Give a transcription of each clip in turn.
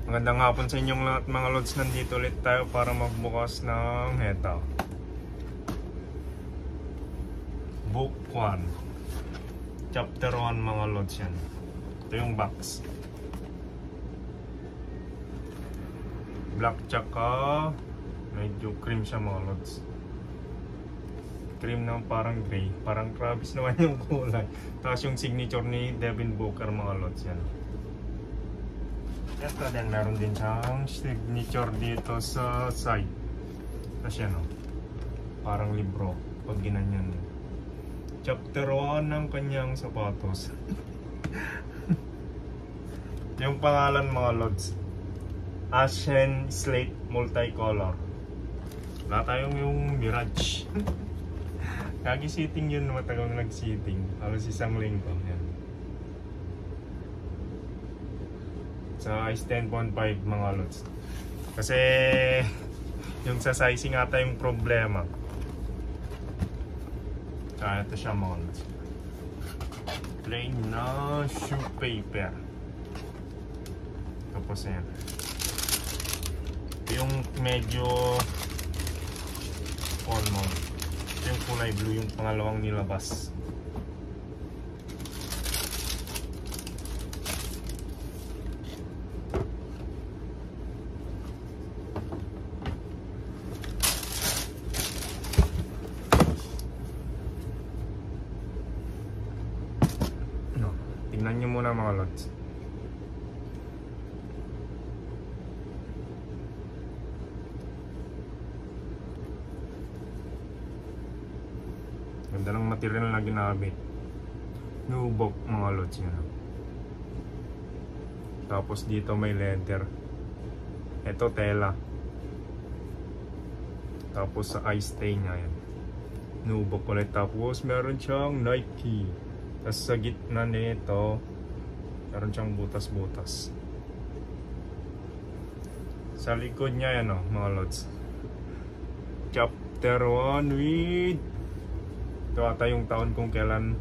Magandang hapon sa inyong lahat mga lods. Nandito ulit tayo para magbukas ng heto Book 1 Chapter 1 mga lods yan. Ito yung box. Black tsaka medyo cream siya mga lods. Cream na parang gray. Parang Travis naman yung kulay. Tapos yung signature ni Devin Booker mga lods yan. Ito din, meron din siyang signature dito sa side. Tapos yan o, parang libro pag ginanyan. Chapter 1 ng kanyang sapatos. Yung pangalan mga lods, Ashen Slate Multicolor. Wala tayong yung Mirage. Kagi-sitting yun, matagal nag-sitting. Halos isang linggo yan. Size 10.5 mga lods. Kasi yung sa sizing ata yung problema. Kaya ito siya mga lods. Plain na shoe paper. Tapos yan. Yung medyo almond. Ito yung kulay blue, yung pangalawang nilabas. Tingnan nyo muna mga lods. Ganda ng material na ginamit. Nubuck mga lods yun. Tapos dito may leather. Ito tela. Tapos sa eye stay nya yan. Nubuck ulit. Tapos meron siyang Nike. Tapos sa gitna nito meron siyang butas-butas. Sa likod niya yan mga lods. Chapter 1 with ito ata yung taon kung kailan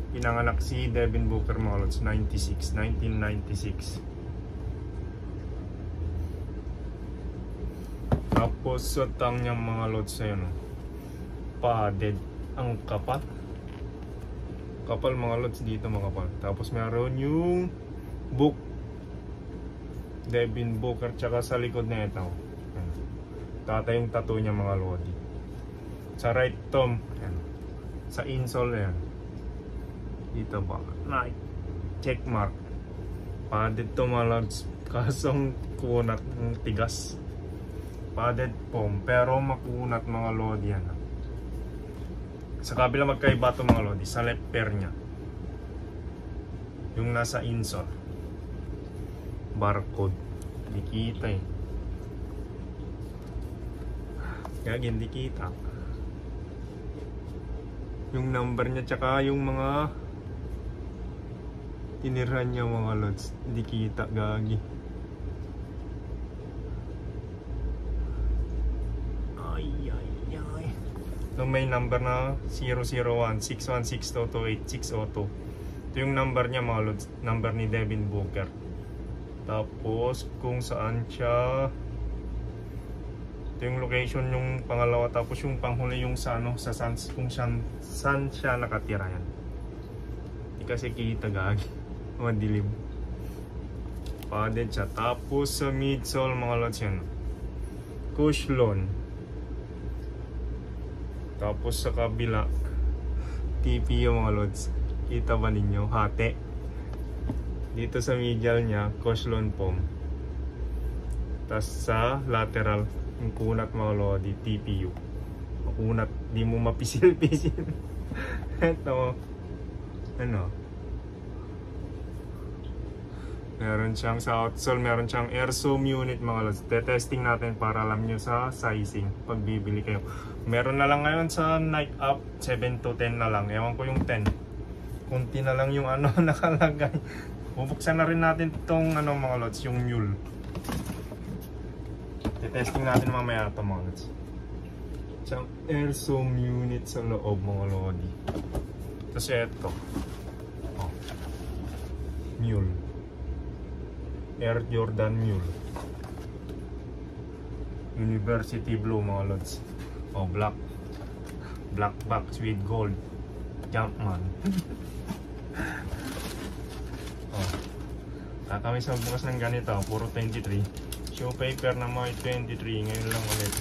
pinanganak si Devin Booker mga lods. 1996. Tapos sa tang niya mga lods ayun, padded ang kapal. Kapal mga lods dito makapal. Tapos meron yung book Devin Booker tsaka sa likod na ito. Tata yung tattoo niya mga lodi. Sa right thumb, yan. Sa insole yan. Dito ba? Like check mark. Padded to mga lods. Kasong kunat ng tigas. Padded foam pero makunat mga lodi yan. Sa kabila magkaiba ito mga lodi, sa left pair nya. Yung nasa insole. Barcode. Di kita eh. Kaya hindi kita. Yung number nya tsaka yung mga tinirhan nya mga lods. Di kita gagi. May number na 001-616-228-602. Ito yung number niya mga lods, number ni Devin Booker. Tapos kung saan siya, ito yung location yung pangalawa. Tapos yung panghuli yung sa ano, sa kung saan siya nakatira yan. Hindi kasi kita gagi. Madilim. Padded siya. Tapos sa midsole mga lods yan, Cushlon. Tapos sa kabila, TP yung mga lods. Kita ba ninyo? Hati. Dito sa medial nya, Cushlon foam. Tapos sa lateral, yung kunat mga lodi, TPU. Makunat, di mo mapisil-pisil. Ito, ano? Meron siyang sa outsole, meron siyang airsoom unit mga lods. Testing natin para alam nyo sa sizing pag bibili kayo. Meron na lang ngayon sa Nike Up 7 to 10 na lang. Ewan ko yung 10. Kunti na lang yung ano nakalagay. Bubuksan na rin natin itong ano mga lods, yung mule. Testing natin mamaya ito mga lods. Siyang airsoom unit sa loob mga lodi. Tapos ito. Oh. Mule. Air Jordan Mule. University Blue mga lods. Oh, black box with gold. Jumpman. Oh. Kami sa bukas ng ganito, puro 23. Show paper na mga 23, ngayon lang ulit.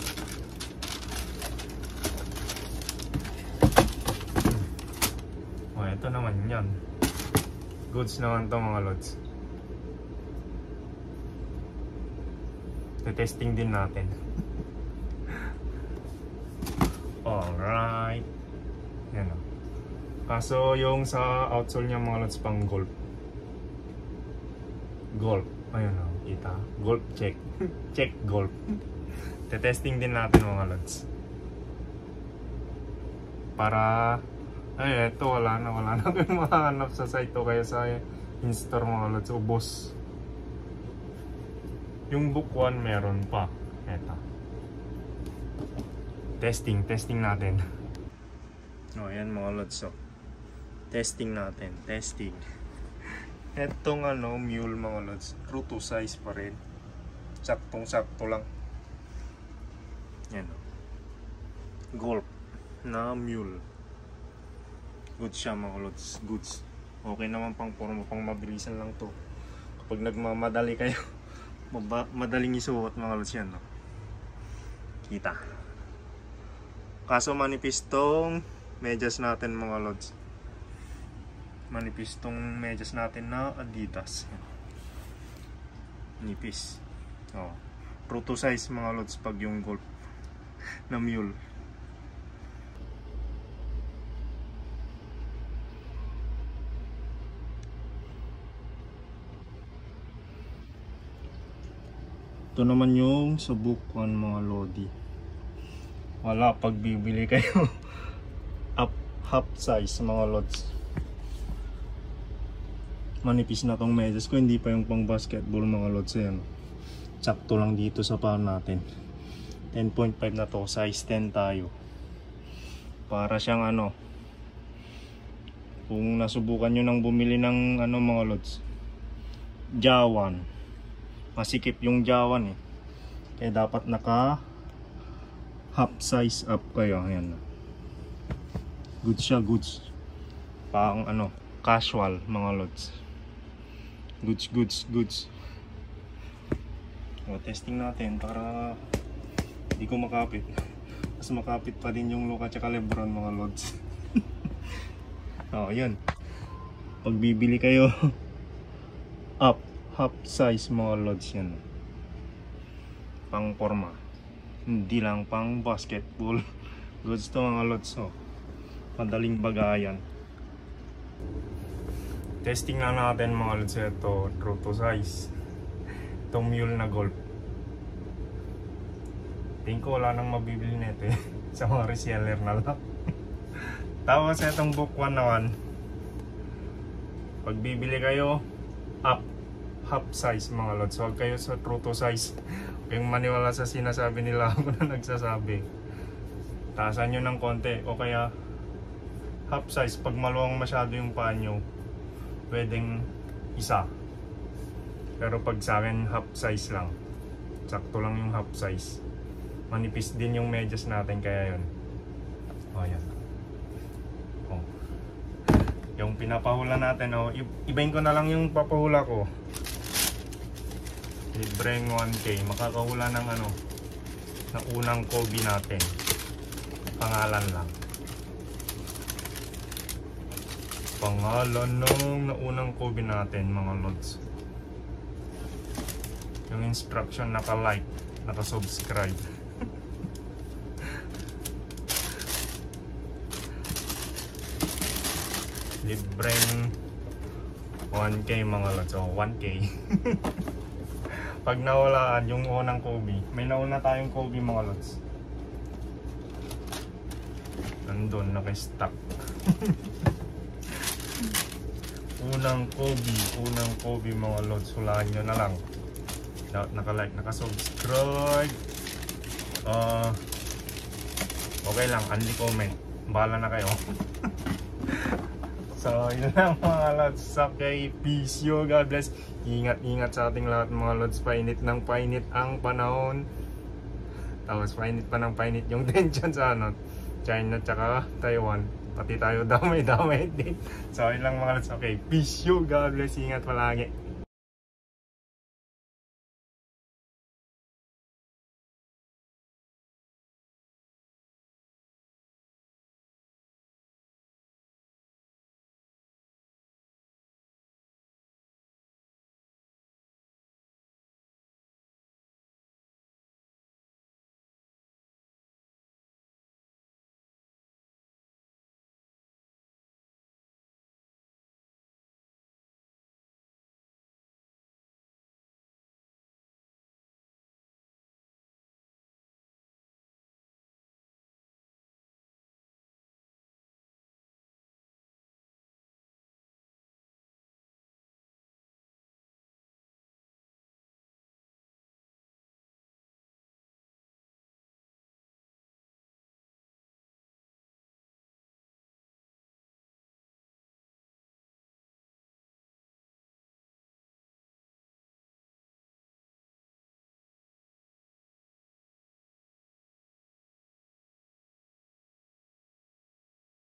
Oh, ito naman yan. Goods naman to mga lods. Testing din natin. Alright. Yan o. Kaso yung sa outsole niya mga lods pang golf. Golf. Ayun o. Kita. Golf check. Check golf. Testing din natin mga lods. Para ay eto wala na kayong mahanap sa site o kaya sa in-store mga lods. Ubos. Yung book 1 meron pa. Eto. Testing natin. Oh, ayan mga lods. So, testing natin. Testing. Etong mule mga lods. True to size pa rin. Saktong-sakto lang. Yan. Golf na mule. Good siya mga lods. Goods. Okay naman pang forma. Pang mabilisan lang to. Kapag nagmamadali kayo, madaling isuot mga lods yan. No? Kita. Kaso manipis tong medyas natin mga lods. Manipis tong medyas natin na Adidas. Nipis. Oh. True to size mga lods pag yung golf na mule. Ito naman yung sa book 1 mga lodi. Wala pag bibili kayo half size mga lods. Manipis na tong medyas ko, hindi pa yung pang basketball mga lods. Ayan. Sakto lang dito sa paa natin. 10.5 na to, size 10 tayo. Para siyang kung nasubukan nyo nang bumili ng mga lods, Jawan. Masikip yung Jawan eh. Kaya dapat naka half size up kayo. Ayan. Goods siya, goods. Pang casual mga lods. Goods. O, testing natin para hindi ko makapit. Mas makapit pa din yung Luka tsaka Lebron mga lods. O, ayan. Pag bibili kayo up half size mga lods yan. Pang forma. Hindi lang pang basketball. Goods to mga lods. Oh. Madaling bagayan. Testing na natin mga lods. Ito true to size. Itong mule na golf. Tingin ko wala nang mabibili nito eh. Sa mga reseller na lang. Tapos itong book 1 naman. Pag bibili kayo up half size mga lods. Huwag kayo sa true to size. Kayong maniwala sa sinasabi nila ako na nagsasabi. Taasan nyo ng konti o kaya half size. Pag maluwang masyado yung paa nyo, pwedeng isa. Pero pag sa akin half size lang. Sakto lang yung half size. Manipis din yung medyas natin kaya yun. O yan. O. Yung pinapahula natin, ibahin ko na lang yung papahula ko. Libreng 1K, makakahula ng ng unang Kobe natin. Pangalan lang. Pangalan ng naunang Kobe natin mga lods. Yung instruction naka-like, naka-subscribe. Libreng 1K mga lods. O 1K. Pag nawalaan yung unang Kobe, may nauna tayong Kobe mga lods. Nandun, naka-stack. unang Kobe mga lods. Hulaan nyo na lang. Naka-like, naka-subscribe. Okay lang, only comment. Bahala na kayo. So, yun lang mga lods. Okay, peace you. God bless. Ingat-ingat sa ating lahat mga lods. Painit ng painit ang panahon. Tapos painit pa ng painit yung tension sa ano, China tsaka Taiwan. Pati tayo damay-damay din. So, yun lang mga lods. Okay, peace you. God bless. Ingat palagi.